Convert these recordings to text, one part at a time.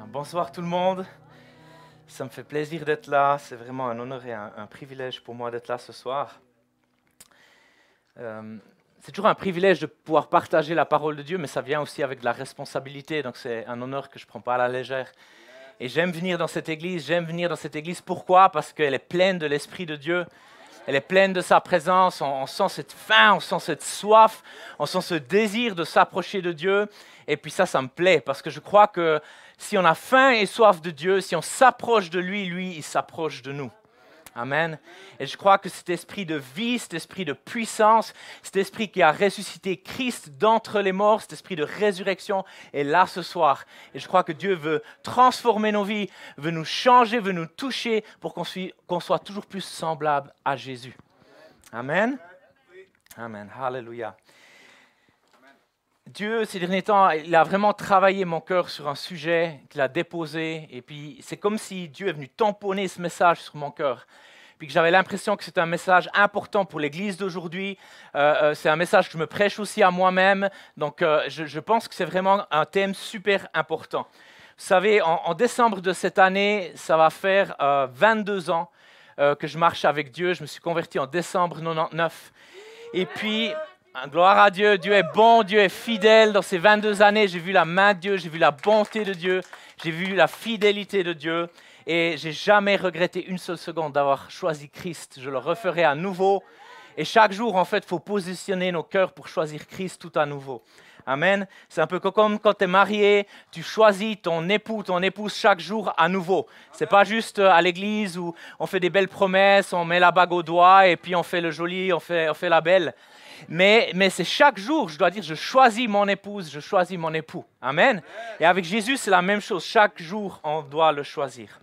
Bonsoir tout le monde, ça me fait plaisir d'être là, c'est vraiment un honneur et un privilège pour moi d'être là ce soir. C'est toujours un privilège de pouvoir partager la parole de Dieu, mais ça vient aussi avec de la responsabilité, donc c'est un honneur que je ne prends pas à la légère. Et j'aime venir dans cette église, pourquoi? Parce qu'elle est pleine de l'Esprit de Dieu, elle est pleine de sa présence, on sent cette faim, on sent cette soif, on sent ce désir de s'approcher de Dieu. Et puis ça me plaît, parce que je crois que si on a faim et soif de Dieu, si on s'approche de lui, il s'approche de nous. Amen. Et je crois que cet esprit de vie, cet esprit de puissance, cet esprit qui a ressuscité Christ d'entre les morts, cet esprit de résurrection est là ce soir. Et je crois que Dieu veut transformer nos vies, veut nous changer, veut nous toucher pour qu'on soit toujours plus semblable à Jésus. Amen. Amen. Alléluia. Dieu, ces derniers temps, il a vraiment travaillé mon cœur sur un sujet qu'il a déposé. Et puis, c'est comme si Dieu est venu tamponner ce message sur mon cœur. Puis que j'avais l'impression que c'était un message important pour l'Église d'aujourd'hui. C'est un message que je me prêche aussi à moi-même. Donc, je pense que c'est vraiment un thème super important. Vous savez, en décembre de cette année, ça va faire 22 ans que je marche avec Dieu. Je me suis converti en décembre 99. Et puis... gloire à Dieu, Dieu est bon, Dieu est fidèle. Dans ces 22 années, j'ai vu la main de Dieu, j'ai vu la bonté de Dieu, j'ai vu la fidélité de Dieu et j'ai jamais regretté une seule seconde d'avoir choisi Christ. Je le referai à nouveau et chaque jour, en fait, il faut positionner nos cœurs pour choisir Christ tout à nouveau. Amen. C'est un peu comme quand tu es marié, tu choisis ton époux, ton épouse chaque jour à nouveau. Ce n'est pas juste à l'église où on fait des belles promesses, on met la bague au doigt et puis on fait le joli, on fait la belle. Mais c'est chaque jour, je dois dire, je choisis mon épouse, je choisis mon époux. Amen. Et avec Jésus, c'est la même chose. Chaque jour, on doit le choisir.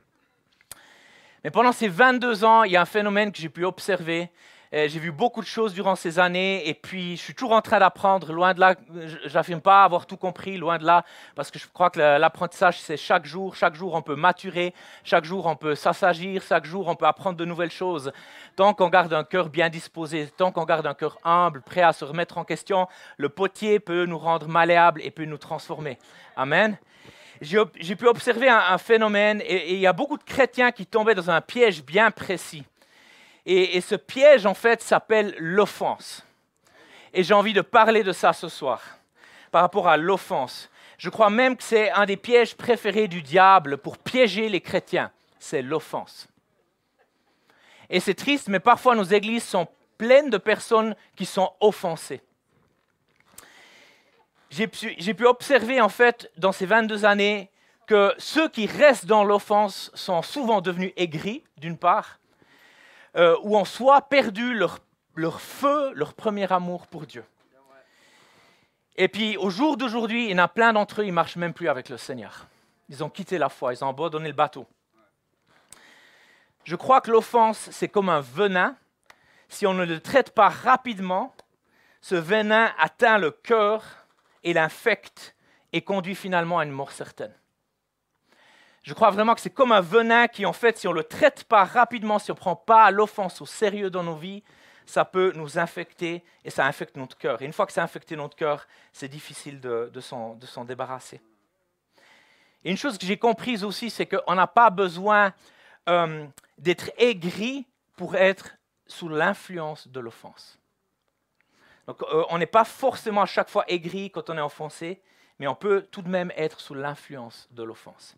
Mais pendant ces 22 ans, il y a un phénomène que j'ai pu observer. J'ai vu beaucoup de choses durant ces années et puis je suis toujours en train d'apprendre. Loin de là, je n'affirme pas avoir tout compris, loin de là, parce que je crois que l'apprentissage, c'est chaque jour on peut maturer, chaque jour on peut s'assagir, chaque jour on peut apprendre de nouvelles choses. Tant qu'on garde un cœur bien disposé, tant qu'on garde un cœur humble, prêt à se remettre en question, le potier peut nous rendre malléables et peut nous transformer. Amen. J'ai pu observer un phénomène et il y a beaucoup de chrétiens qui tombaient dans un piège bien précis. Et ce piège, en fait, s'appelle l'offense. Et j'ai envie de parler de ça ce soir, par rapport à l'offense. Je crois même que c'est un des pièges préférés du diable pour piéger les chrétiens. C'est l'offense. Et c'est triste, mais parfois nos églises sont pleines de personnes qui sont offensées. J'ai pu observer, en fait, dans ces 22 années, que ceux qui restent dans l'offense sont souvent devenus aigris, d'une part, ou en soi perdu leur feu, leur premier amour pour Dieu. Et puis au jour d'aujourd'hui, il y en a plein d'entre eux, ils ne marchent même plus avec le Seigneur. Ils ont quitté la foi, ils ont abandonné le bateau. Je crois que l'offense, c'est comme un venin. Si on ne le traite pas rapidement, ce venin atteint le cœur et l'infecte et conduit finalement à une mort certaine. Je crois vraiment que c'est comme un venin qui, en fait, si on ne le traite pas rapidement, si on ne prend pas l'offense au sérieux dans nos vies, ça peut nous infecter et ça infecte notre cœur. Et une fois que ça a infecté notre cœur, c'est difficile de s'en débarrasser. Et une chose que j'ai comprise aussi, c'est qu'on n'a pas besoin d'être aigri pour être sous l'influence de l'offense. Donc, on n'est pas forcément à chaque fois aigri quand on est offensé, mais on peut tout de même être sous l'influence de l'offense.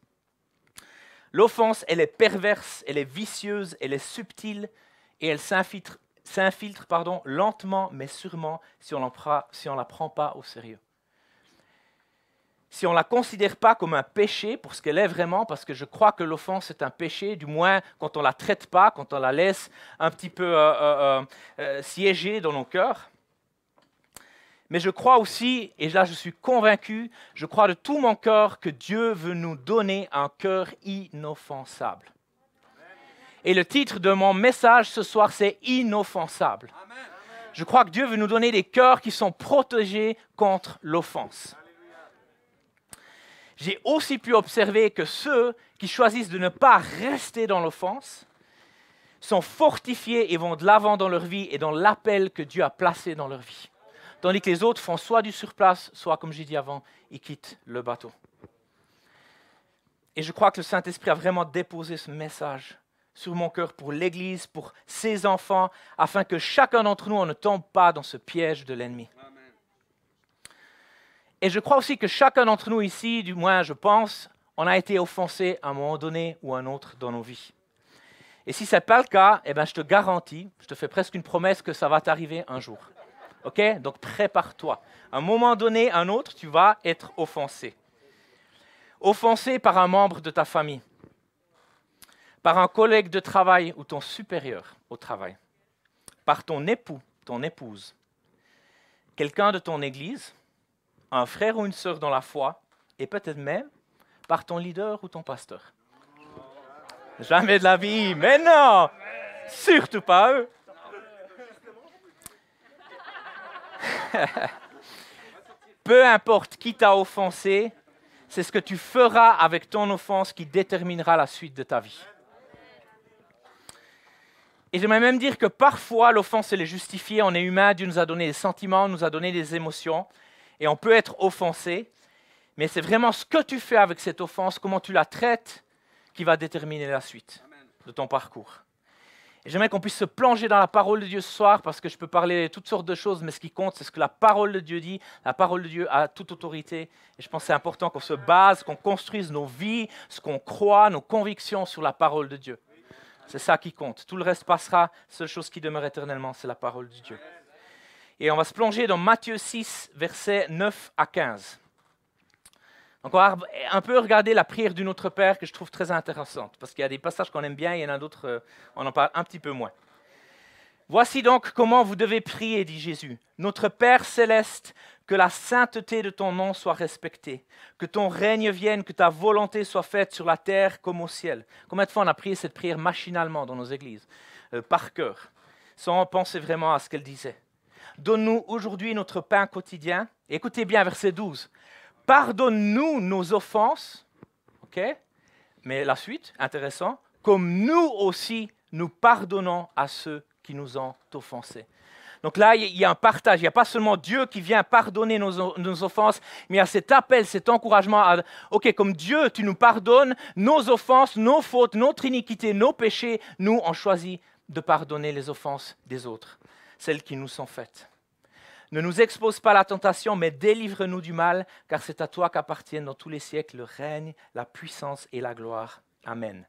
L'offense, elle est perverse, elle est vicieuse, elle est subtile et elle s'infiltre lentement mais sûrement si on ne la prend pas au sérieux. Si on ne la considère pas comme un péché pour ce qu'elle est vraiment, parce que je crois que l'offense est un péché, du moins quand on ne la traite pas, quand on la laisse un petit peu siéger dans nos cœurs. Mais je crois aussi, et là je suis convaincu, je crois de tout mon cœur que Dieu veut nous donner un cœur inoffensable. Et le titre de mon message ce soir, c'est « Inoffensable ». Je crois que Dieu veut nous donner des cœurs qui sont protégés contre l'offense. J'ai aussi pu observer que ceux qui choisissent de ne pas rester dans l'offense sont fortifiés et vont de l'avant dans leur vie et dans l'appel que Dieu a placé dans leur vie. Tandis que les autres font soit du surplace, soit, comme j'ai dit avant, ils quittent le bateau. Et je crois que le Saint-Esprit a vraiment déposé ce message sur mon cœur pour l'Église, pour ses enfants, afin que chacun d'entre nous on ne tombe pas dans ce piège de l'ennemi. Amen. Et je crois aussi que chacun d'entre nous ici, du moins je pense, on a été offensé à un moment donné ou à un autre dans nos vies. Et si ce n'est pas le cas, eh ben, je te garantis, je te fais presque une promesse que ça va t'arriver un jour. Ok ? Donc prépare-toi. À un moment donné, un autre, tu vas être offensé. Offensé par un membre de ta famille, par un collègue de travail ou ton supérieur au travail, par ton époux, ton épouse, quelqu'un de ton église, un frère ou une sœur dans la foi, et peut-être même par ton leader ou ton pasteur. Jamais de la vie, mais non, surtout pas eux. Peu importe qui t'a offensé, c'est ce que tu feras avec ton offense qui déterminera la suite de ta vie. Et j'aimerais même dire que parfois, l'offense, elle est justifiée. On est humain, Dieu nous a donné des sentiments, nous a donné des émotions, et on peut être offensé. Mais c'est vraiment ce que tu fais avec cette offense, comment tu la traites, qui va déterminer la suite de ton parcours. Et j'aimerais qu'on puisse se plonger dans la parole de Dieu ce soir, parce que je peux parler de toutes sortes de choses, mais ce qui compte, c'est ce que la parole de Dieu dit. La parole de Dieu a toute autorité. Et je pense que c'est important qu'on se base, qu'on construise nos vies, ce qu'on croit, nos convictions sur la parole de Dieu. C'est ça qui compte. Tout le reste passera. La seule chose qui demeure éternellement, c'est la parole de Dieu. Et on va se plonger dans Matthieu 6, versets 9 à 15. Donc on va un peu regarder la prière du Notre Père que je trouve très intéressante, parce qu'il y a des passages qu'on aime bien, et il y en a d'autres, on en parle un petit peu moins. Voici donc comment vous devez prier, dit Jésus. Notre Père céleste, que la sainteté de ton nom soit respectée, que ton règne vienne, que ta volonté soit faite sur la terre comme au ciel. Combien de fois on a prié cette prière machinalement dans nos églises, par cœur, sans penser vraiment à ce qu'elle disait. Donne-nous aujourd'hui notre pain quotidien. Écoutez bien, verset 12. Pardonne-nous nos offenses, ok? Mais la suite, intéressant, comme nous aussi nous pardonnons à ceux qui nous ont offensés. Donc là, il y a un partage. Il n'y a pas seulement Dieu qui vient pardonner nos offenses, mais il y a cet appel, cet encouragement à, ok, comme Dieu, tu nous pardonnes nos offenses, nos fautes, notre iniquité, nos péchés. Nous, on choisit de pardonner les offenses des autres, celles qui nous sont faites. Ne nous expose pas à la tentation, mais délivre-nous du mal, car c'est à toi qu'appartiennent dans tous les siècles le règne, la puissance et la gloire. Amen.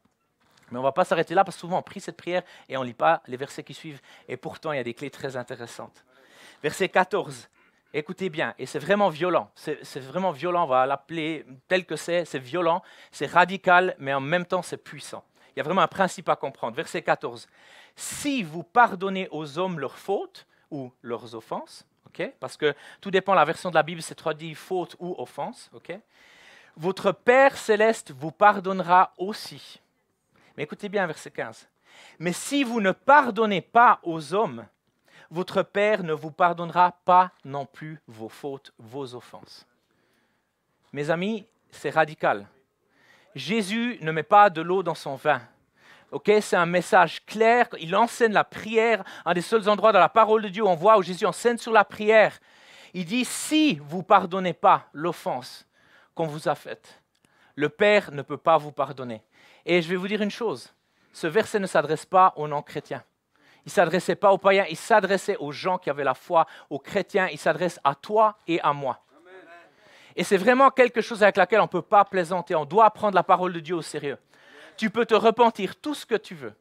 Mais on ne va pas s'arrêter là, parce que souvent on prie cette prière et on ne lit pas les versets qui suivent. Et pourtant, il y a des clés très intéressantes. Verset 14, écoutez bien, et c'est vraiment violent. C'est vraiment violent, on va l'appeler tel que c'est violent, c'est radical, mais en même temps c'est puissant. Il y a vraiment un principe à comprendre. Verset 14, si vous pardonnez aux hommes leurs fautes ou leurs offenses, okay, parce que tout dépend de la version de la Bible, c'est traduit faute ou offense, okay, votre Père céleste vous pardonnera aussi. Mais écoutez bien, verset 15. Mais si vous ne pardonnez pas aux hommes, votre Père ne vous pardonnera pas non plus vos fautes, vos offenses. Mes amis, c'est radical. Jésus ne met pas de l'eau dans son vin. Okay, c'est un message clair. Il enseigne la prière, un des seuls endroits dans la parole de Dieu où on voit où Jésus enseigne sur la prière. Il dit, si vous ne pardonnez pas l'offense qu'on vous a faite, le Père ne peut pas vous pardonner. Et je vais vous dire une chose, ce verset ne s'adresse pas aux non-chrétiens. Il ne s'adressait pas aux païens, il s'adressait aux gens qui avaient la foi, aux chrétiens. Il s'adresse à toi et à moi. Amen. Et c'est vraiment quelque chose avec laquelle on ne peut pas plaisanter. On doit prendre la parole de Dieu au sérieux. Tu peux te repentir tout ce que tu veux,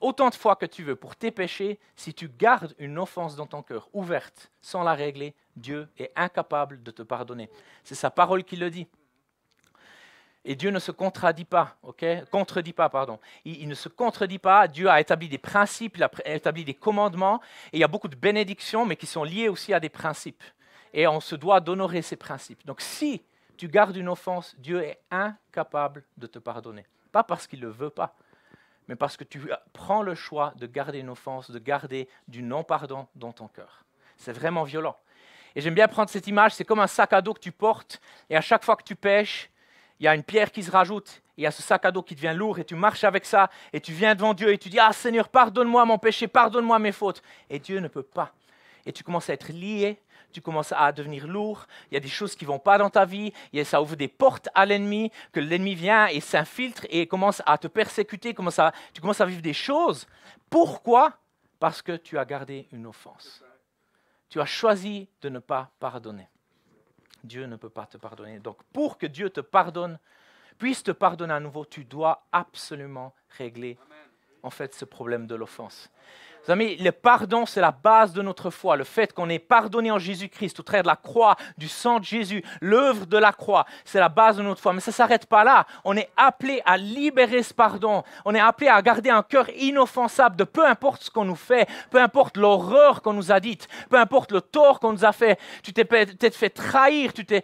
autant de fois que tu veux pour tes péchés. Si tu gardes une offense dans ton cœur ouverte, sans la régler, Dieu est incapable de te pardonner. C'est sa parole qui le dit. Et Dieu ne se contredit pas, Il ne se contredit pas. Dieu a établi des principes, il a établi des commandements, et il y a beaucoup de bénédictions, mais qui sont liées aussi à des principes. Et on se doit d'honorer ces principes. Donc si tu gardes une offense, Dieu est incapable de te pardonner. Pas parce qu'il ne le veut pas, mais parce que tu prends le choix de garder une offense, de garder du non-pardon dans ton cœur. C'est vraiment violent. Et j'aime bien prendre cette image, c'est comme un sac à dos que tu portes, et à chaque fois que tu pêches, il y a une pierre qui se rajoute, il y a ce sac à dos qui devient lourd, et tu marches avec ça, et tu viens devant Dieu, et tu dis « Ah Seigneur, pardonne-moi mon péché, pardonne-moi mes fautes ». Et Dieu ne peut pas. Et tu commences à être lié, tu commences à devenir lourd, il y a des choses qui ne vont pas dans ta vie, ça ouvre des portes à l'ennemi, que l'ennemi vient et s'infiltre et commence à te persécuter, tu commences à vivre des choses. Pourquoi? Parce que tu as gardé une offense. Tu as choisi de ne pas pardonner. Dieu ne peut pas te pardonner. Donc pour que Dieu te pardonne, puisse te pardonner à nouveau, tu dois absolument régler en fait ce problème de l'offense. Vous amis, le pardon, c'est la base de notre foi. Le fait qu'on est pardonné en Jésus-Christ au travers de la croix, du sang de Jésus, l'œuvre de la croix, c'est la base de notre foi. Mais ça ne s'arrête pas là. On est appelé à libérer ce pardon. On est appelé à garder un cœur inoffensable de peu importe ce qu'on nous fait, peu importe l'horreur qu'on nous a dite, peu importe le tort qu'on nous a fait. Tu t'es peut-être fait trahir, tu t'es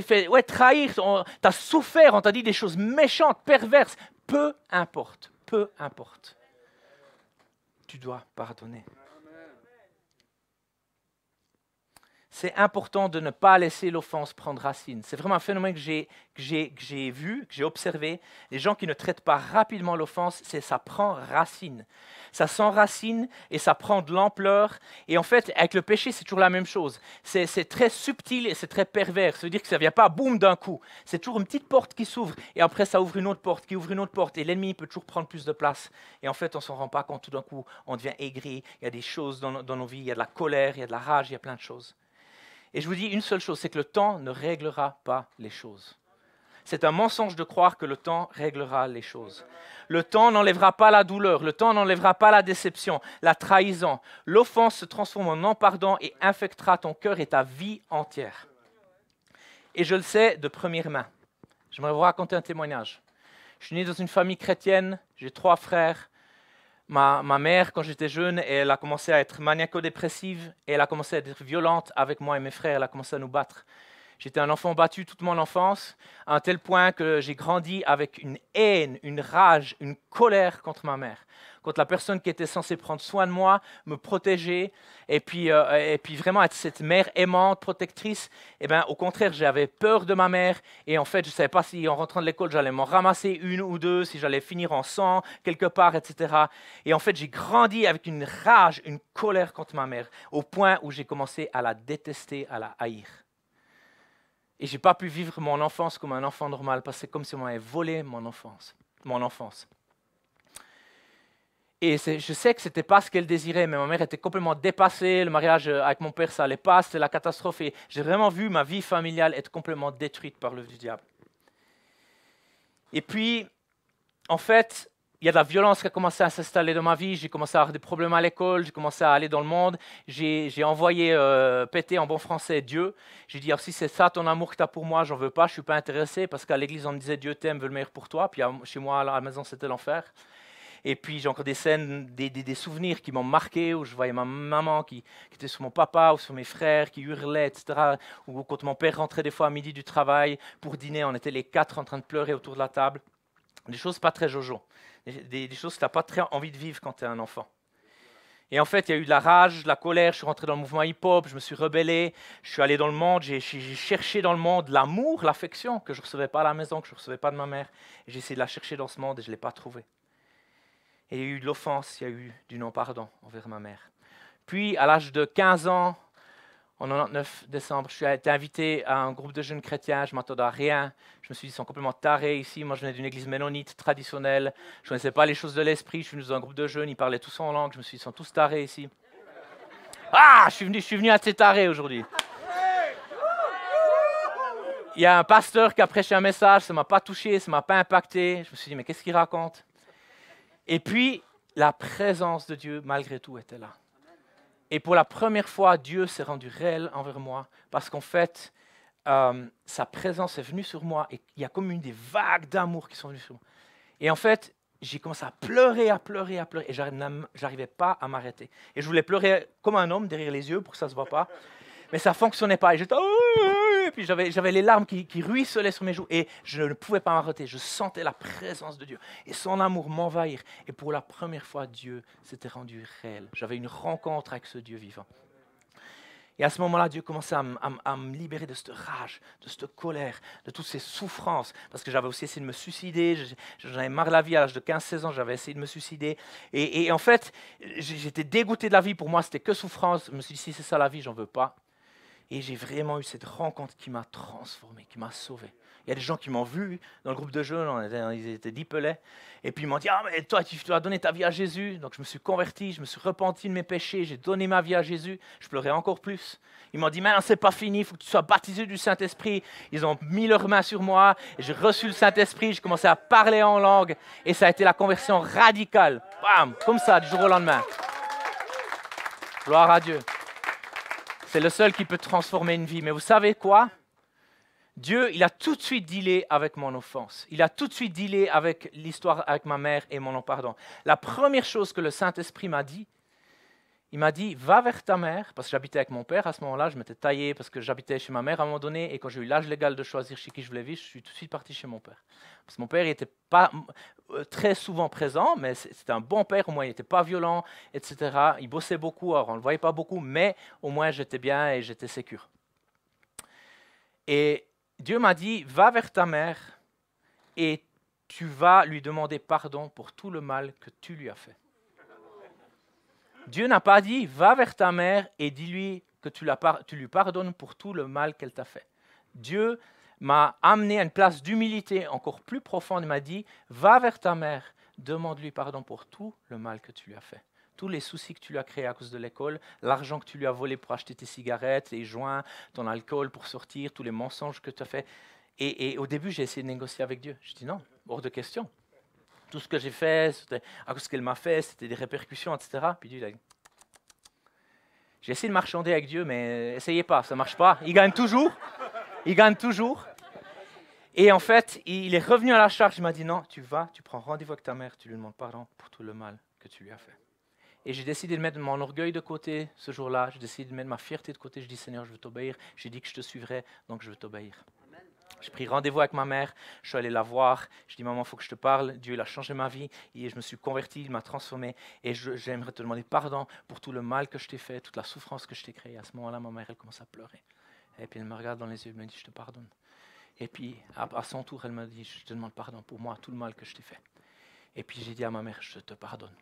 fait trahir, tu as souffert, on t'a dit des choses méchantes, perverses. Peu importe, peu importe. Tu dois pardonner. C'est important de ne pas laisser l'offense prendre racine. C'est vraiment un phénomène que j'ai vu, que j'ai observé. Les gens qui ne traitent pas rapidement l'offense, ça prend racine. Ça s'enracine et ça prend de l'ampleur. Et en fait, avec le péché, c'est toujours la même chose. C'est très subtil et c'est très pervers. Ça veut dire que ça ne vient pas boum d'un coup. C'est toujours une petite porte qui s'ouvre et après ça ouvre une autre porte, qui ouvre une autre porte. Et l'ennemi peut toujours prendre plus de place. Et en fait, on ne s'en rend pas compte. Tout d'un coup, on devient aigri. Il y a des choses dans nos vies. Il y a de la colère, il y a de la rage, il y a plein de choses. Et je vous dis une seule chose, c'est que le temps ne réglera pas les choses. C'est un mensonge de croire que le temps réglera les choses. Le temps n'enlèvera pas la douleur, le temps n'enlèvera pas la déception, la trahison. L'offense se transforme en non-pardon et infectera ton cœur et ta vie entière. Et je le sais de première main. J'aimerais vous raconter un témoignage. Je suis né dans une famille chrétienne, j'ai 3 frères. Ma mère, quand j'étais jeune, elle a commencé à être maniaco-dépressive et elle a commencé à être violente avec moi et mes frères. Elle a commencé à nous battre. J'étais un enfant battu toute mon enfance, à un tel point que j'ai grandi avec une haine, une rage, une colère contre ma mère, contre la personne qui était censée prendre soin de moi, me protéger, et puis vraiment être cette mère aimante, protectrice. Au contraire, j'avais peur de ma mère, et en fait, je ne savais pas si en rentrant de l'école, j'allais m'en ramasser une ou deux, si j'allais finir en sang quelque part, etc. Et en fait, j'ai grandi avec une rage, une colère contre ma mère, au point où j'ai commencé à la détester, à la haïr. Et je n'ai pas pu vivre mon enfance comme un enfant normal, parce que c'est comme si on m'avait volé mon enfance. Et je sais que ce n'était pas ce qu'elle désirait, mais ma mère était complètement dépassée, le mariage avec mon père, ça n'allait pas, c'était la catastrophe. Et j'ai vraiment vu ma vie familiale être complètement détruite par l'œuvre du diable. Et puis, en fait, il y a de la violence qui a commencé à s'installer dans ma vie. J'ai commencé à avoir des problèmes à l'école, j'ai commencé à aller dans le monde. J'ai envoyé péter en bon français Dieu. J'ai dit, si c'est ça ton amour que tu as pour moi, j'en veux pas, je ne suis pas intéressé. Parce qu'à l'église, on me disait, Dieu t'aime, veut le meilleur pour toi. Puis chez moi, à la maison, c'était l'enfer. Et puis j'ai encore des scènes, des souvenirs qui m'ont marqué, où je voyais ma maman qui était sur mon papa ou sur mes frères, qui hurlaient, etc. Ou quand mon père rentrait des fois à midi du travail pour dîner, on était les 4 en train de pleurer autour de la table. Des choses pas très jojo. Des choses que tu n'as pas très envie de vivre quand tu es un enfant. Et en fait, il y a eu de la rage, de la colère, je suis rentré dans le mouvement hip-hop, je me suis rebellé, je suis allé dans le monde, j'ai cherché dans le monde l'amour, l'affection que je ne recevais pas à la maison, que je ne recevais pas de ma mère. Et j'ai essayé de la chercher dans ce monde et je ne l'ai pas trouvée. Et il y a eu de l'offense, il y a eu du non-pardon envers ma mère. Puis, à l'âge de 15 ans, en 99 décembre, je suis été invité à un groupe de jeunes chrétiens, je ne m'attendais à rien. Je me suis dit, ils sont complètement tarés ici. Moi, je venais d'une église ménonite traditionnelle. Je ne connaissais pas les choses de l'esprit. Je suis venu dans un groupe de jeunes, ils parlaient tous en langue. Je me suis dit, ils sont tous tarés ici. Ah, je suis venu assez taré aujourd'hui. Il y a un pasteur qui a prêché un message, ça ne m'a pas touché, ça ne m'a pas impacté. Je me suis dit, mais qu'est-ce qu'il raconte? Et puis, la présence de Dieu, malgré tout, était là. Et pour la première fois, Dieu s'est rendu réel envers moi, parce qu'en fait, sa présence est venue sur moi, et il y a comme des vagues d'amour qui sont venues sur moi. Et en fait, j'ai commencé à pleurer, et j'arrivais pas à m'arrêter. Et je voulais pleurer comme un homme, derrière les yeux, pour que ça ne se voit pas. Mais ça ne fonctionnait pas. Et j'étais... Et puis j'avais les larmes qui ruisselaient sur mes joues. Et je ne pouvais pas m'arrêter. Je sentais la présence de Dieu. Et son amour m'envahir. Et pour la première fois, Dieu s'était rendu réel. J'avais une rencontre avec ce Dieu vivant. Et à ce moment-là, Dieu commençait à me libérer de cette rage, de cette colère, de toutes ces souffrances. Parce que j'avais aussi essayé de me suicider. J'en avais marre de la vie. À l'âge de 15-16 ans, j'avais essayé de me suicider. Et en fait, j'étais dégoûté de la vie. Pour moi, c'était que souffrance. Je me suis dit, si c'est ça la vie, j'en veux pas. Et j'ai vraiment eu cette rencontre qui m'a transformé, qui m'a sauvé. Il y a des gens qui m'ont vu dans le groupe de jeunes, ils étaient 10 pelets, et puis ils m'ont dit « Ah, mais toi, tu dois donner ta vie à Jésus ». Donc je me suis converti, je me suis repenti de mes péchés, j'ai donné ma vie à Jésus. Je pleurais encore plus. Ils m'ont dit « Maintenant, c'est pas fini, il faut que tu sois baptisé du Saint-Esprit ». Ils ont mis leurs mains sur moi, et j'ai reçu le Saint-Esprit, j'ai commencé à parler en langue, et ça a été la conversion radicale. Bam, comme ça, du jour au lendemain. Gloire à Dieu. C'est le seul qui peut transformer une vie. Mais vous savez quoi? Dieu, il a tout de suite dealé avec mon offense. Il a tout de suite dealé avec l'histoire avec ma mère et mon non-pardon. La première chose que le Saint-Esprit m'a dit, il m'a dit, va vers ta mère, parce que j'habitais avec mon père à ce moment-là, je m'étais taillé parce que j'habitais chez ma mère à un moment donné, et quand j'ai eu l'âge légal de choisir chez qui je voulais vivre, je suis tout de suite parti chez mon père. Parce que mon père n'était pas très souvent présent, mais c'était un bon père, au moins il n'était pas violent, etc. Il bossait beaucoup, alors on ne le voyait pas beaucoup, mais au moins j'étais bien et j'étais sécure. Et Dieu m'a dit, va vers ta mère et tu vas lui demander pardon pour tout le mal que tu lui as fait. Dieu n'a pas dit, va vers ta mère et dis-lui que tu lui pardonnes pour tout le mal qu'elle t'a fait. Dieu m'a amené à une place d'humilité encore plus profonde. Il m'a dit, va vers ta mère, demande-lui pardon pour tout le mal que tu lui as fait. Tous les soucis que tu lui as créés à cause de l'école, l'argent que tu lui as volé pour acheter tes cigarettes, les joints, ton alcool pour sortir, tous les mensonges que tu as fait. Et au début, j'ai essayé de négocier avec Dieu. Je dis non, hors de question. Tout ce que j'ai fait, à cause qu'elle m'a fait, c'était des répercussions, etc. Puis Dieu a dit, j'ai essayé de marchander avec Dieu, mais essayez pas, ça ne marche pas. Il gagne toujours. Il gagne toujours. Et en fait, il est revenu à la charge. Il m'a dit, non, tu vas, tu prends rendez-vous avec ta mère, tu lui demandes pardon pour tout le mal que tu lui as fait. Et j'ai décidé de mettre mon orgueil de côté ce jour-là. J'ai décidé de mettre ma fierté de côté. Je dis, Seigneur, je veux t'obéir. J'ai dit que je te suivrai, donc je veux t'obéir. J'ai pris rendez-vous avec ma mère. Je suis allé la voir. Je dis, maman, il faut que je te parle. Dieu, il a changé ma vie. Et je me suis converti, il m'a transformé. Et j'aimerais te demander pardon pour tout le mal que je t'ai fait, toute la souffrance que je t'ai créée. À ce moment-là, ma mère, elle commence à pleurer. Et puis elle me regarde dans les yeux et me dit, je te pardonne. Et puis, à son tour, elle me dit, je te demande pardon pour moi, tout le mal que je t'ai fait. Et puis j'ai dit à ma mère, je te pardonne.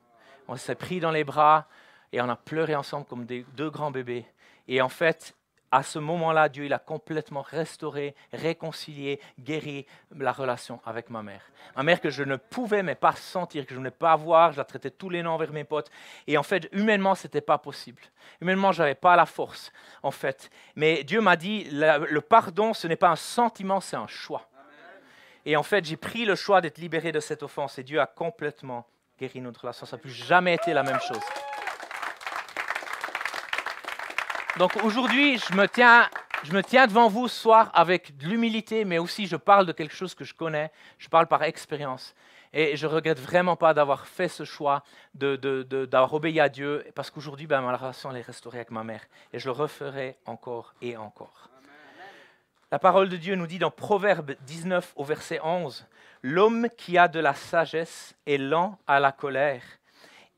On s'est pris dans les bras et on a pleuré ensemble comme deux grands bébés. Et en fait, à ce moment-là, Dieu il a complètement restauré, réconcilié, guéri la relation avec ma mère. Ma mère que je ne pouvais mais pas sentir, que je ne voulais pas voir, je la traitais tous les noms envers mes potes. Et en fait, humainement, ce n'était pas possible. Humainement, je n'avais pas la force, en fait. Mais Dieu m'a dit, le pardon, ce n'est pas un sentiment, c'est un choix. Et en fait, j'ai pris le choix d'être libéré de cette offense et Dieu a complètement guéri notre relation. Ça n'a plus jamais été la même chose. Donc aujourd'hui, je me tiens devant vous ce soir avec de l'humilité, mais aussi je parle de quelque chose que je connais, je parle par expérience. Et je ne regrette vraiment pas d'avoir fait ce choix, d'avoir obéi à Dieu, parce qu'aujourd'hui, ma relation elle est restaurée avec ma mère. Et je le referai encore et encore. La parole de Dieu nous dit dans Proverbe 19 au verset 11, « L'homme qui a de la sagesse est lent à la colère,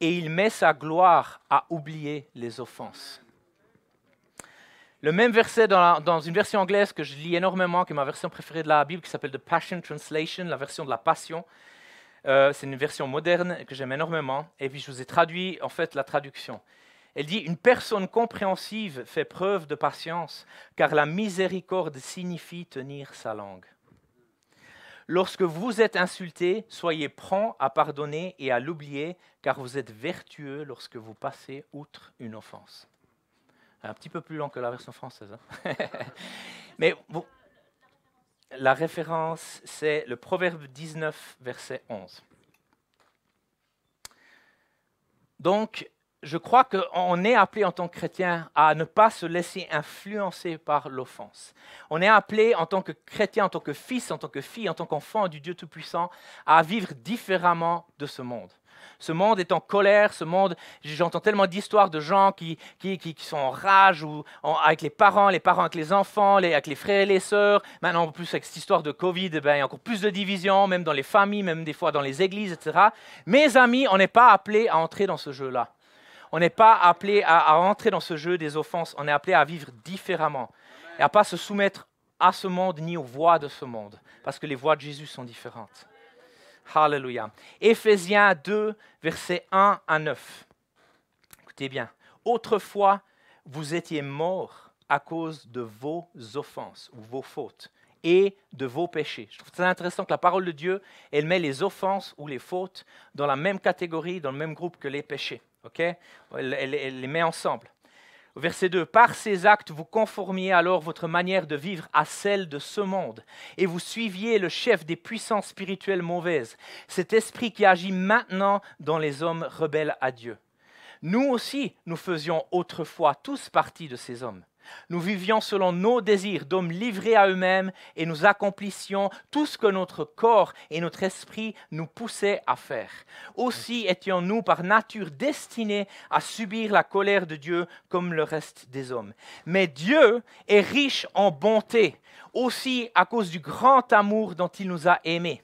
et il met sa gloire à oublier les offenses. » Le même verset dans une version anglaise que je lis énormément, qui est ma version préférée de la Bible, qui s'appelle The Passion Translation, la version de la Passion. C'est une version moderne que j'aime énormément. Et puis je vous ai traduit en fait la traduction. Elle dit « Une personne compréhensive fait preuve de patience, car la miséricorde signifie tenir sa langue. Lorsque vous êtes insulté, soyez prompt à pardonner et à l'oublier, car vous êtes vertueux lorsque vous passez outre une offense. » Un petit peu plus long que la version française. Hein. Mais bon, la référence, c'est le Proverbe 19, verset 11. Donc, je crois qu'on est appelé en tant que chrétien à ne pas se laisser influencer par l'offense. On est appelé en tant que chrétien, en tant que fils, en tant que fille, en tant qu'enfant du Dieu Tout-Puissant, à vivre différemment de ce monde. Ce monde est en colère, ce monde, j'entends tellement d'histoires de gens qui sont en rage avec les parents avec les enfants, avec les frères et les sœurs. Maintenant, en plus, avec cette histoire de Covid, il y a encore plus de divisions, même dans les familles, même des fois dans les églises, etc. Mes amis, on n'est pas appelés à entrer dans ce jeu-là. On n'est pas appelé à entrer dans ce jeu des offenses. On est appelé à vivre différemment et à ne pas se soumettre à ce monde ni aux voies de ce monde, parce que les voies de Jésus sont différentes. Alléluia. Éphésiens 2, versets 1 à 9. Écoutez bien. Autrefois, vous étiez morts à cause de vos offenses ou vos fautes et de vos péchés. Je trouve ça intéressant que la parole de Dieu, elle met les offenses ou les fautes dans la même catégorie, dans le même groupe que les péchés. Okay? Elle les met ensemble. Verset 2, « Par ces actes, vous conformiez alors votre manière de vivre à celle de ce monde, et vous suiviez le chef des puissances spirituelles mauvaises, cet esprit qui agit maintenant dans les hommes rebelles à Dieu. Nous aussi, nous faisions autrefois tous partie de ces hommes. Nous vivions selon nos désirs d'hommes livrés à eux-mêmes et nous accomplissions tout ce que notre corps et notre esprit nous poussaient à faire. Aussi étions-nous par nature destinés à subir la colère de Dieu comme le reste des hommes. Mais Dieu est riche en bonté, aussi à cause du grand amour dont il nous a aimés.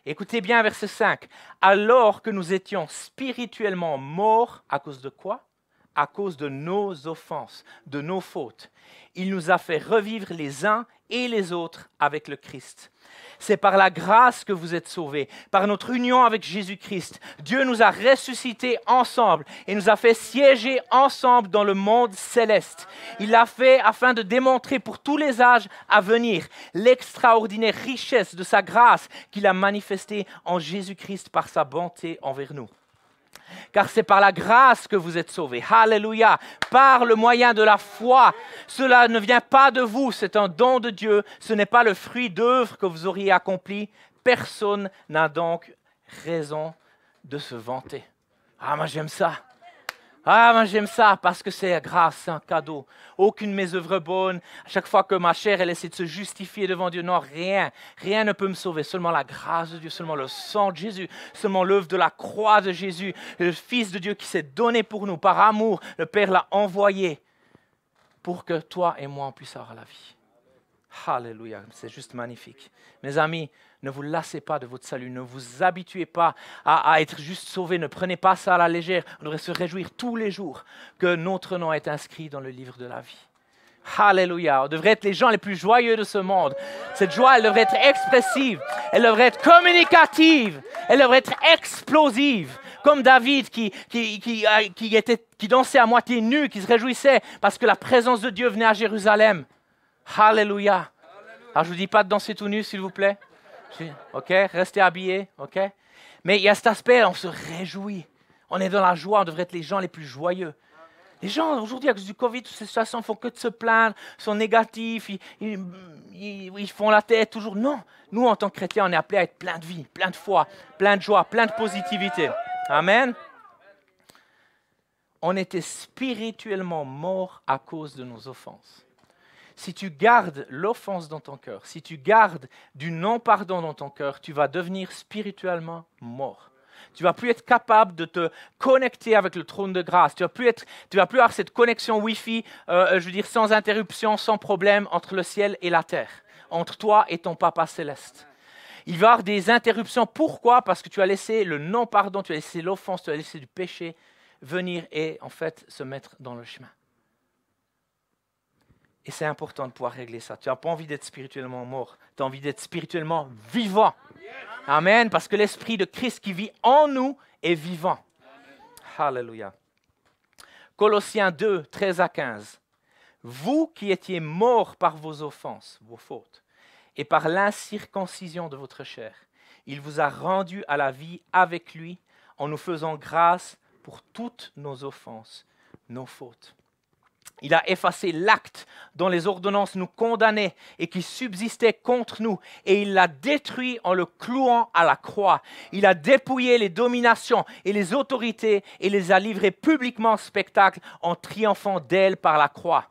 Écoutez bien verset 5. Alors que nous étions spirituellement morts, à cause de quoi ? À cause de nos offenses, de nos fautes. Il nous a fait revivre les uns et les autres avec le Christ. C'est par la grâce que vous êtes sauvés, par notre union avec Jésus-Christ. Dieu nous a ressuscités ensemble et nous a fait siéger ensemble dans le monde céleste. Il l'a fait afin de démontrer pour tous les âges à venir l'extraordinaire richesse de sa grâce qu'il a manifestée en Jésus-Christ par sa bonté envers nous. Car c'est par la grâce que vous êtes sauvés. Alléluia. Par le moyen de la foi. Cela ne vient pas de vous, c'est un don de Dieu. Ce n'est pas le fruit d'œuvres que vous auriez accompli. Personne n'a donc raison de se vanter. Ah, moi j'aime ça. Ah, moi j'aime ça parce que c'est grâce, c'est un cadeau. Aucune de mes œuvres bonnes. À chaque fois que ma chair, elle essaie de se justifier devant Dieu, non, rien ne peut me sauver. Seulement la grâce de Dieu, seulement le sang de Jésus, seulement l'œuvre de la croix de Jésus, le Fils de Dieu qui s'est donné pour nous par amour. Le Père l'a envoyé pour que toi et moi on puisse avoir la vie. Alléluia, c'est juste magnifique. Mes amis, ne vous lassez pas de votre salut, ne vous habituez pas à être juste sauvés, ne prenez pas ça à la légère. On devrait se réjouir tous les jours que notre nom est inscrit dans le livre de la vie. Alléluia, on devrait être les gens les plus joyeux de ce monde. Cette joie, elle devrait être expressive, elle devrait être communicative, elle devrait être explosive. Comme David qui dansait à moitié nu, qui se réjouissait parce que la présence de Dieu venait à Jérusalem. Alléluia. Alors je ne vous dis pas de danser tout nu, s'il vous plaît. OK, restez habillés. OK. Mais il y a cet aspect, on se réjouit. On est dans la joie, on devrait être les gens les plus joyeux. Les gens, aujourd'hui, à cause du Covid, toutes ces situations ne font que de se plaindre, sont négatifs, ils font la tête toujours. Non, nous, en tant que chrétiens, on est appelés à être plein de vie, plein de foi, plein de joie, plein de positivité. Amen. On était spirituellement morts à cause de nos offenses. Si tu gardes l'offense dans ton cœur, si tu gardes du non-pardon dans ton cœur, tu vas devenir spirituellement mort. Tu ne vas plus être capable de te connecter avec le trône de grâce. Tu vas plus avoir cette connexion Wi-Fi, sans interruption, sans problème entre le ciel et la terre, entre toi et ton Papa céleste. Il va y avoir des interruptions. Pourquoi ? Parce que tu as laissé le non-pardon, tu as laissé l'offense, tu as laissé du péché venir et en fait se mettre dans le chemin. Et c'est important de pouvoir régler ça. Tu n'as pas envie d'être spirituellement mort. Tu as envie d'être spirituellement vivant. Amen. Parce que l'Esprit de Christ qui vit en nous est vivant. Alléluia. Colossiens 2, 13 à 15. Vous qui étiez morts par vos offenses, vos fautes, et par l'incirconcision de votre chair, il vous a rendus à la vie avec lui en nous faisant grâce pour toutes nos offenses, nos fautes. Il a effacé l'acte dont les ordonnances nous condamnaient et qui subsistait contre nous, et il l'a détruit en le clouant à la croix. Il a dépouillé les dominations et les autorités et les a livrées publiquement en spectacle en triomphant d'elles par la croix.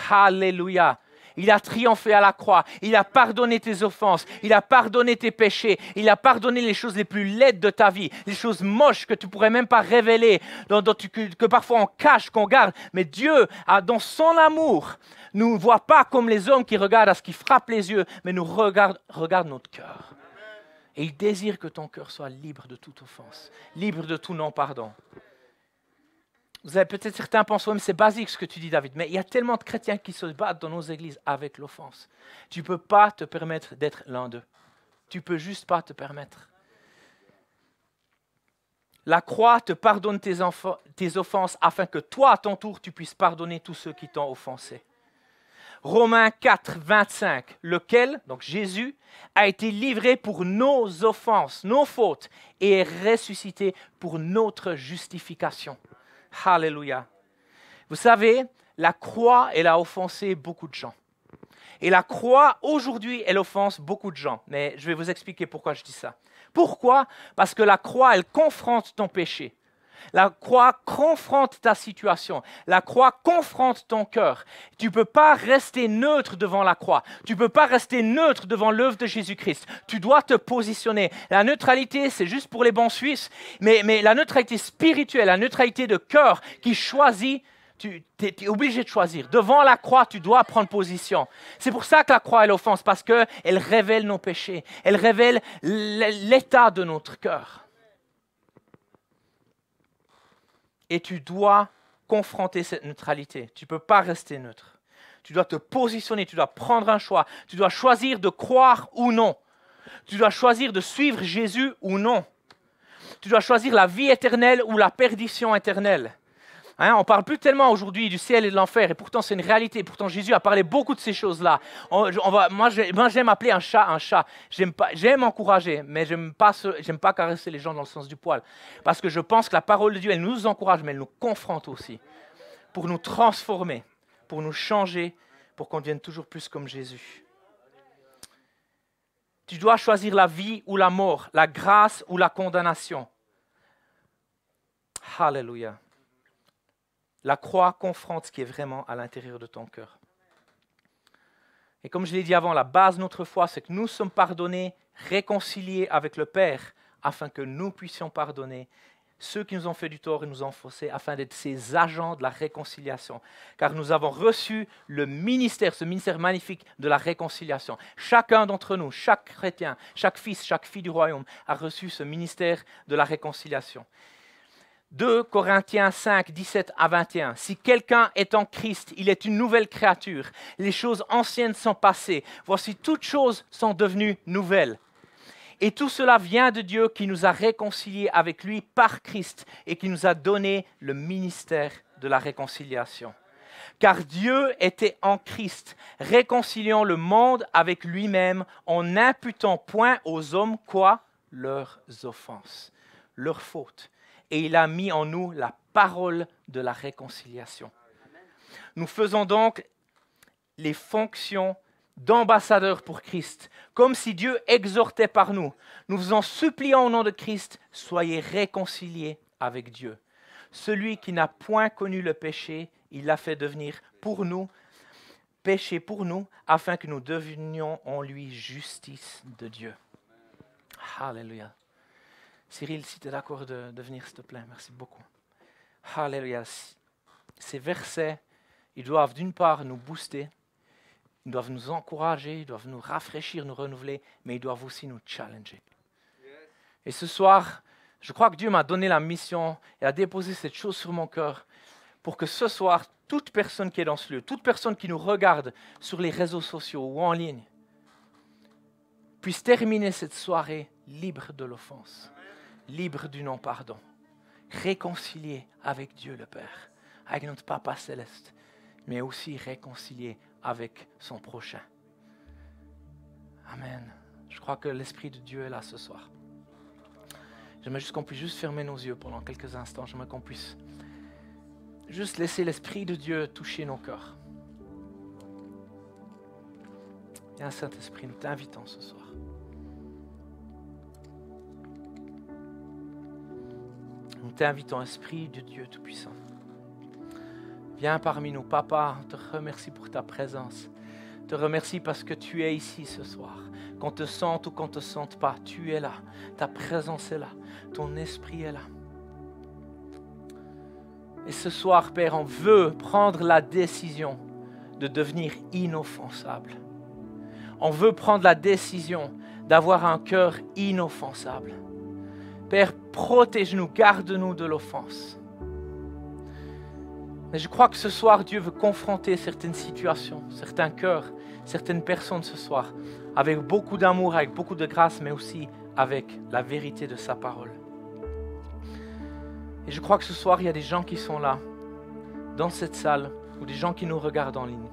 Alléluia! Il a triomphé à la croix, il a pardonné tes offenses, il a pardonné tes péchés, il a pardonné les choses les plus laides de ta vie, les choses moches que tu ne pourrais même pas révéler, que parfois on cache, qu'on garde. Mais Dieu, dans son amour, ne nous voit pas comme les hommes qui regardent à ce qui frappe les yeux, mais nous regarde notre cœur. Et il désire que ton cœur soit libre de toute offense, libre de tout non-pardon. Vous avez peut-être certains pensent, ouais, mais c'est basique ce que tu dis, David, mais il y a tellement de chrétiens qui se battent dans nos églises avec l'offense. Tu ne peux pas te permettre d'être l'un d'eux. Tu ne peux juste pas te permettre. La croix te pardonne tes offenses afin que toi, à ton tour, tu puisses pardonner tous ceux qui t'ont offensé. Romains 4, 25, lequel, donc Jésus, a été livré pour nos offenses, nos fautes, et est ressuscité pour notre justification. Alléluia. Vous savez, la croix, elle a offensé beaucoup de gens. Et la croix, aujourd'hui, elle offense beaucoup de gens. Mais je vais vous expliquer pourquoi je dis ça. Pourquoi? Parce que la croix, elle confronte ton péché. La croix confronte ta situation. La croix confronte ton cœur. Tu ne peux pas rester neutre devant la croix. Tu ne peux pas rester neutre devant l'œuvre de Jésus-Christ. Tu dois te positionner. La neutralité, c'est juste pour les bons Suisses, mais la neutralité spirituelle, la neutralité de cœur qui choisit, tu es obligé de choisir. Devant la croix, tu dois prendre position. C'est pour ça que la croix, elle offense, parce qu'elle révèle nos péchés. Elle révèle l'état de notre cœur. Et tu dois confronter cette neutralité. Tu ne peux pas rester neutre. Tu dois te positionner, tu dois prendre un choix. Tu dois choisir de croire ou non. Tu dois choisir de suivre Jésus ou non. Tu dois choisir la vie éternelle ou la perdition éternelle. Hein, on ne parle plus tellement aujourd'hui du ciel et de l'enfer, et pourtant c'est une réalité. Pourtant Jésus a parlé beaucoup de ces choses-là. Moi j'aime appeler un chat un chat. J'aime encourager, mais j'aime pas caresser les gens dans le sens du poil. Parce que je pense que la parole de Dieu, elle nous encourage, mais elle nous confronte aussi. Pour nous transformer, pour nous changer, pour qu'on devienne toujours plus comme Jésus. Tu dois choisir la vie ou la mort, la grâce ou la condamnation. Alléluia. La croix confronte ce qui est vraiment à l'intérieur de ton cœur. Et comme je l'ai dit avant, la base de notre foi, c'est que nous sommes pardonnés, réconciliés avec le Père, afin que nous puissions pardonner ceux qui nous ont fait du tort et nous ont faussés, afin d'être ces agents de la réconciliation. Car nous avons reçu le ministère, ce ministère magnifique de la réconciliation. Chacun d'entre nous, chaque chrétien, chaque fils, chaque fille du royaume a reçu ce ministère de la réconciliation. 2 Corinthiens 5, 17 à 21. Si quelqu'un est en Christ, il est une nouvelle créature. Les choses anciennes sont passées. Voici, toutes choses sont devenues nouvelles. Et tout cela vient de Dieu qui nous a réconciliés avec lui par Christ et qui nous a donné le ministère de la réconciliation. Car Dieu était en Christ, réconciliant le monde avec lui-même en n'imputant point aux hommes quoi? Leurs offenses, leurs fautes. Et il a mis en nous la parole de la réconciliation. Nous faisons donc les fonctions d'ambassadeurs pour Christ, comme si Dieu exhortait par nous. Nous faisons suppliant au nom de Christ, soyez réconciliés avec Dieu. Celui qui n'a point connu le péché, il l'a fait devenir pour nous, péché pour nous, afin que nous devenions en lui justice de Dieu. Alléluia. Cyril, si tu es d'accord de venir, s'il te plaît, merci beaucoup. Alléluia. Ces versets, ils doivent d'une part nous booster, ils doivent nous encourager, ils doivent nous rafraîchir, nous renouveler, mais ils doivent aussi nous challenger. Et ce soir, je crois que Dieu m'a donné la mission et a déposé cette chose sur mon cœur pour que ce soir, toute personne qui est dans ce lieu, toute personne qui nous regarde sur les réseaux sociaux ou en ligne, puisse terminer cette soirée libre de l'offense. Libre du non-pardon, réconcilié avec Dieu le Père, avec notre Papa céleste, mais aussi réconcilié avec son prochain. Amen. Je crois que l'Esprit de Dieu est là ce soir. J'aimerais juste qu'on puisse juste fermer nos yeux pendant quelques instants. J'aimerais qu'on puisse juste laisser l'Esprit de Dieu toucher nos cœurs. Et un Saint-Esprit, nous t'invitons ce soir. Nous t'invitons, Esprit de Dieu Tout-Puissant. Viens parmi nous, Papa, on te remercie pour ta présence. On te remercie parce que tu es ici ce soir. Qu'on te sente ou qu'on ne te sente pas, tu es là. Ta présence est là. Ton esprit est là. Et ce soir, Père, on veut prendre la décision de devenir inoffensable. On veut prendre la décision d'avoir un cœur inoffensable. Père, protège-nous, garde-nous de l'offense. Mais je crois que ce soir, Dieu veut confronter certaines situations, certains cœurs, certaines personnes ce soir, avec beaucoup d'amour, avec beaucoup de grâce, mais aussi avec la vérité de sa parole. Et je crois que ce soir, il y a des gens qui sont là, dans cette salle, ou des gens qui nous regardent en ligne.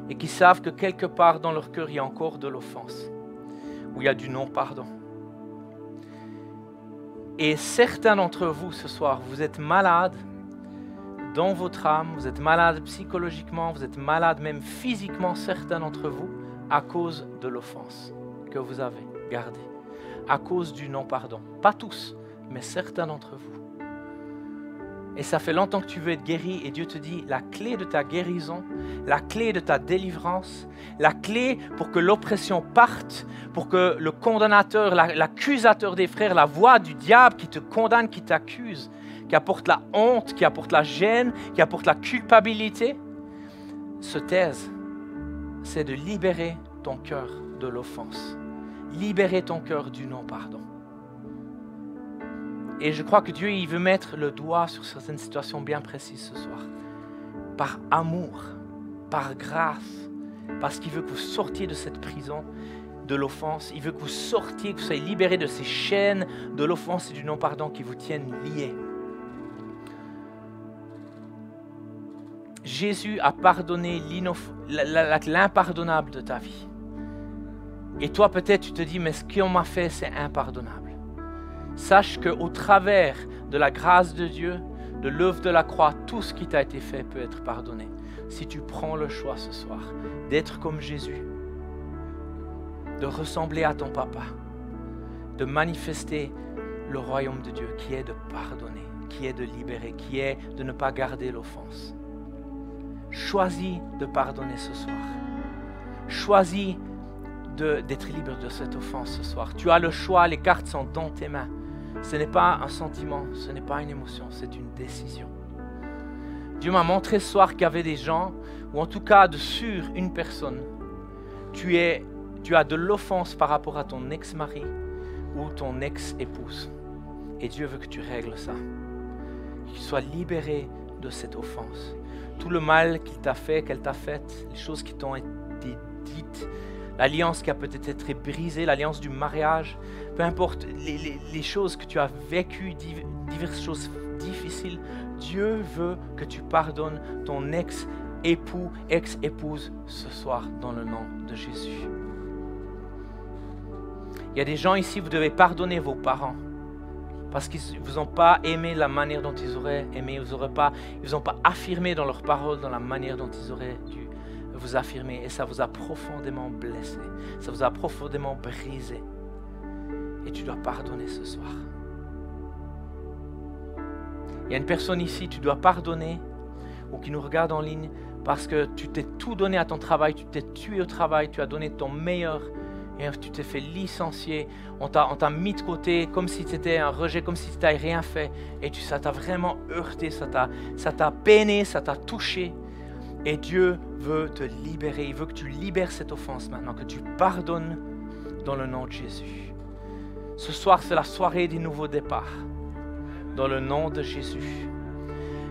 et qui savent que quelque part dans leur cœur, il y a encore de l'offense, où il y a du non-pardon. Et certains d'entre vous ce soir, vous êtes malades dans votre âme, vous êtes malades psychologiquement, vous êtes malades même physiquement, certains d'entre vous, à cause de l'offense que vous avez gardée, à cause du non-pardon. Pas tous, mais certains d'entre vous. Et ça fait longtemps que tu veux être guéri et Dieu te dit, la clé de ta guérison, la clé de ta délivrance, la clé pour que l'oppression parte, pour que le condamnateur, l'accusateur des frères, la voix du diable qui te condamne, qui t'accuse, qui apporte la honte, qui apporte la gêne, qui apporte la culpabilité, se taise. C'est de libérer ton cœur de l'offense, libérer ton cœur du non-pardon. Et je crois que Dieu, il veut mettre le doigt sur certaines situations bien précises ce soir. Par amour, par grâce, parce qu'il veut que vous sortiez de cette prison de l'offense. Il veut que vous sortiez, que vous soyez libérés de ces chaînes de l'offense et du non-pardon qui vous tiennent liés. Jésus a pardonné l'impardonnable de ta vie. Et toi, peut-être, tu te dis, mais ce qu'on m'a fait, c'est impardonnable. Sache qu'au travers de la grâce de Dieu, de l'œuvre de la croix, tout ce qui t'a été fait peut être pardonné. Si tu prends le choix ce soir d'être comme Jésus, de ressembler à ton papa, de manifester le royaume de Dieu qui est de pardonner, qui est de libérer, qui est de ne pas garder l'offense. Choisis de pardonner ce soir. Choisis d'être libre de cette offense ce soir. Tu as le choix, les cartes sont dans tes mains. Ce n'est pas un sentiment, ce n'est pas une émotion, c'est une décision. Dieu m'a montré ce soir qu'il y avait des gens, ou en tout cas sur une personne, tu as de l'offense par rapport à ton ex-mari ou ton ex-épouse. Et Dieu veut que tu règles ça. Que tu sois libéré de cette offense. Tout le mal qu'il t'a fait, qu'elle t'a fait, les choses qui t'ont été dites, l'alliance qui a peut-être été brisée, l'alliance du mariage, peu importe les choses que tu as vécues, diverses choses difficiles, Dieu veut que tu pardonnes ton ex-époux, ex-épouse ce soir dans le nom de Jésus. Il y a des gens ici, vous devez pardonner vos parents parce qu'ils ne vous ont pas aimé la manière dont ils auraient aimé, ils ne vous ont pas affirmé dans leurs paroles dans la manière dont ils auraient dû vous affirmer, et ça vous a profondément blessé, ça vous a profondément brisé, et tu dois pardonner ce soir. Il y a une personne ici, tu dois pardonner, ou qui nous regarde en ligne, parce que tu t'es tout donné à ton travail, tu t'es tué au travail, tu as donné ton meilleur, et tu t'es fait licencier, on t'a mis de côté comme si c'était un rejet, comme si tu n'avais rien fait, et ça t'a vraiment heurté, ça t'a peiné, ça t'a touché. Et Dieu veut te libérer, il veut que tu libères cette offense maintenant, que tu pardonnes dans le nom de Jésus. Ce soir, c'est la soirée du nouveau départ, dans le nom de Jésus.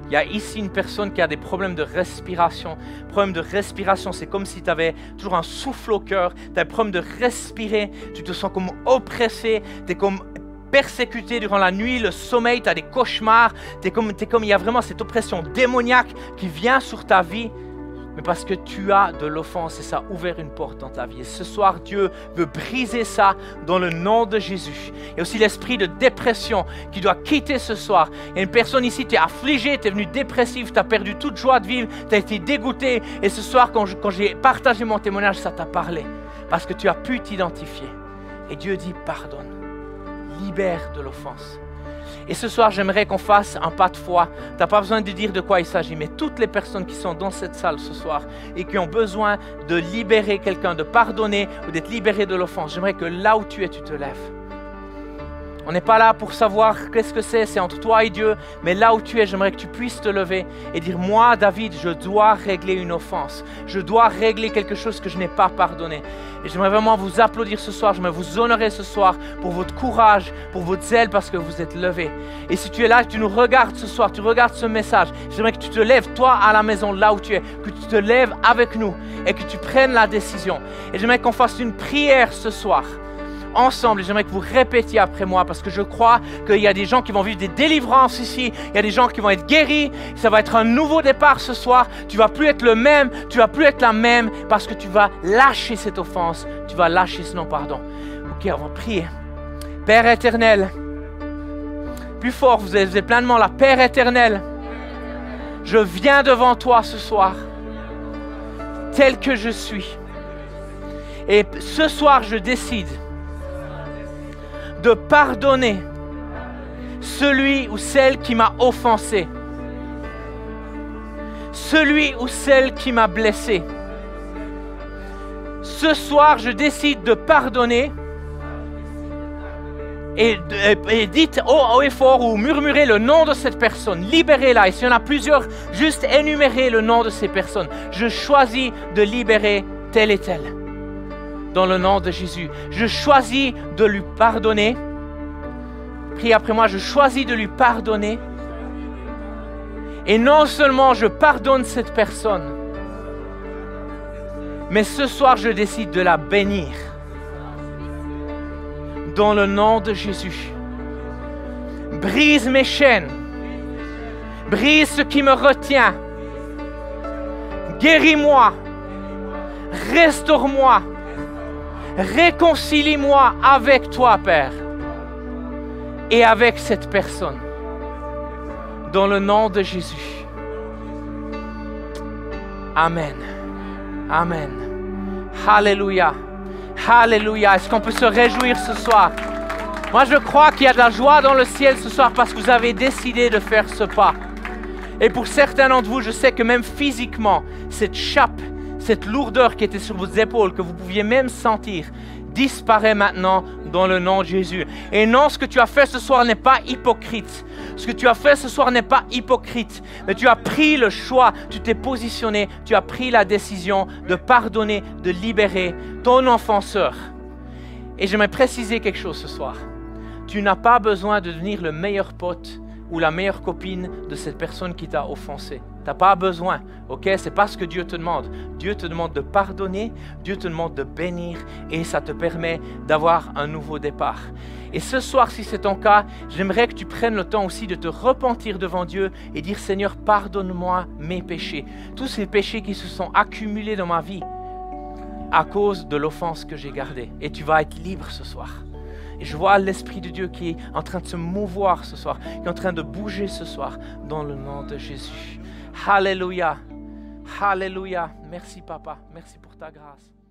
Il y a ici une personne qui a des problèmes de respiration. Problème de respiration, c'est comme si tu avais toujours un souffle au cœur, tu as un problème de respirer, tu te sens comme oppressé, tu es comme persécuté durant la nuit, le sommeil, tu as des cauchemars, il y a vraiment cette oppression démoniaque qui vient sur ta vie, mais parce que tu as de l'offense et ça a ouvert une porte dans ta vie. Et ce soir, Dieu veut briser ça dans le nom de Jésus. Il y a aussi l'esprit de dépression qui doit quitter ce soir. Il y a une personne ici, tu es affligé, tu es venu dépressif, tu as perdu toute joie de vivre, tu as été dégoûté. Et ce soir, quand j'ai partagé mon témoignage, ça t'a parlé. Parce que tu as pu t'identifier. Et Dieu dit pardonne. Libère de l'offense. Et ce soir, j'aimerais qu'on fasse un pas de foi. Tu n'as pas besoin de dire de quoi il s'agit, mais toutes les personnes qui sont dans cette salle ce soir et qui ont besoin de libérer quelqu'un, de pardonner ou d'être libéré de l'offense, j'aimerais que là où tu es, tu te lèves. On n'est pas là pour savoir qu'est-ce que c'est entre toi et Dieu, mais là où tu es, j'aimerais que tu puisses te lever et dire, moi, David, je dois régler une offense. Je dois régler quelque chose que je n'ai pas pardonné. Et j'aimerais vraiment vous applaudir ce soir, j'aimerais vous honorer ce soir pour votre courage, pour votre zèle, parce que vous êtes levés. Et si tu es là, que tu nous regardes ce soir, tu regardes ce message, j'aimerais que tu te lèves, toi, à la maison, là où tu es, que tu te lèves avec nous et que tu prennes la décision. Et j'aimerais qu'on fasse une prière ce soir, ensemble. Et j'aimerais que vous répétiez après moi parce que je crois qu'il y a des gens qui vont vivre des délivrances ici. Il y a des gens qui vont être guéris. Ça va être un nouveau départ ce soir. Tu vas plus être le même. Tu vas plus être la même parce que tu vas lâcher cette offense. Tu vas lâcher ce non-pardon. Ok, on va prier. Père éternel, plus fort, vous êtes pleinement là. Père éternel, je viens devant toi ce soir, tel que je suis. Et ce soir, je décide de pardonner celui ou celle qui m'a offensé, celui ou celle qui m'a blessé. Ce soir, je décide de pardonner et dites haut et fort ou murmurez le nom de cette personne, libérez-la. Et s'il y en a plusieurs, juste énumérez le nom de ces personnes. Je choisis de libérer tel et tel. Dans le nom de Jésus. Je choisis de lui pardonner. Priez après moi, je choisis de lui pardonner. Et non seulement je pardonne cette personne, mais ce soir je décide de la bénir. Dans le nom de Jésus. Brise mes chaînes. Brise ce qui me retient. Guéris-moi. Restaure-moi. Réconcilie-moi avec toi, Père. Et avec cette personne. Dans le nom de Jésus. Amen. Amen. Alléluia. Alléluia. Est-ce qu'on peut se réjouir ce soir? Moi, je crois qu'il y a de la joie dans le ciel ce soir parce que vous avez décidé de faire ce pas. Et pour certains d'entre vous, je sais que même physiquement, cette chape, cette lourdeur qui était sur vos épaules, que vous pouviez même sentir, disparaît maintenant dans le nom de Jésus. Et non, ce que tu as fait ce soir n'est pas hypocrite. Ce que tu as fait ce soir n'est pas hypocrite, mais tu as pris le choix, tu t'es positionné, tu as pris la décision de pardonner, de libérer ton offenseur. Et j'aimerais préciser quelque chose ce soir. Tu n'as pas besoin de devenir le meilleur pote ou la meilleure copine de cette personne qui t'a offensé. Tu n'as pas besoin, ok? C'est pas ce que Dieu te demande. Dieu te demande de pardonner, Dieu te demande de bénir et ça te permet d'avoir un nouveau départ. Et ce soir, si c'est ton cas, j'aimerais que tu prennes le temps aussi de te repentir devant Dieu et dire Seigneur, pardonne-moi mes péchés. Tous ces péchés qui se sont accumulés dans ma vie à cause de l'offense que j'ai gardée. Et tu vas être libre ce soir. Et je vois l'Esprit de Dieu qui est en train de se mouvoir ce soir, qui est en train de bouger ce soir dans le nom de Jésus. Alléluia. Alléluia. Merci Papa. Merci pour ta grâce.